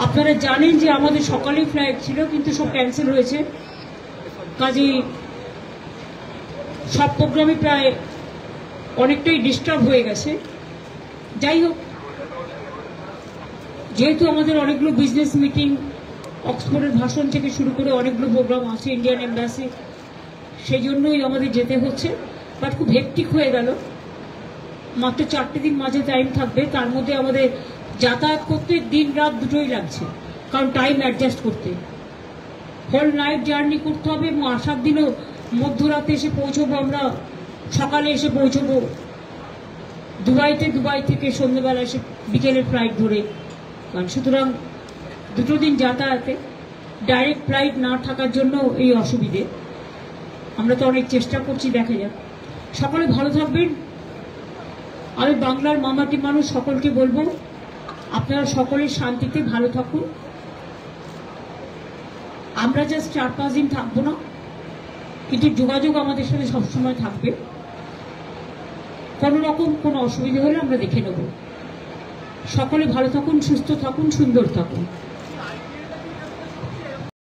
আপনারা জানেন যে আমাদের সকালেই ফ্লাইট ছিল, কিন্তু সব ক্যান্সেল হয়েছে। কাজেই সব প্রোগ্রামই প্রায় অনেকটাই ডিস্টার্ব হয়ে গেছে। যাই হোক, যেহেতু আমাদের অনেকগুলো বিজনেস মিটিং, অক্সফোর্ডের ভাষণ থেকে শুরু করে অনেকগুলো প্রোগ্রাম আছে, ইন্ডিয়ান এম্বাসি, সেই জন্যই আমাদের যেতে হচ্ছে। বাট খুব হেক্টিক হয়ে গেল। মাত্র 4টে দিন মাঝে টাইম থাকবে, তার মধ্যে আমাদের যাতায়াত করতে দিন রাত দুটোই লাগছে, কারণ টাইম অ্যাডজাস্ট করতে হোল নাইট জার্নি করতে হবে, এবং আসার দিনও মধ্যরাতে এসে পৌঁছবো, আমরা সকালে এসে পৌঁছবো দুবাই থেকে সন্ধ্যেবেলা এসে বিকেলের ফ্লাইট ধরে। সুতরাং 2 দিন যাতায়াতে, ডাইরেক্ট ফ্লাইট না থাকার জন্য এই অসুবিধে। আমরা তো অনেক চেষ্টা করছি, দেখা যাক। সকলে ভালো থাকবেন। আমি বাংলার মামাটি মানুষ সকলকে বলবো, আপনারা সকলে শান্তিতে ভালো থাকুন। আমরা জাস্ট 4-5 দিন থাকবো না, কিন্তু যোগাযোগ আমাদের সাথে সবসময় থাকবে। কোনো রকম কোনো অসুবিধা হলে আমরা দেখে নেব। সকলে ভালো থাকুন, সুস্থ থাকুন, সুন্দর থাকুন।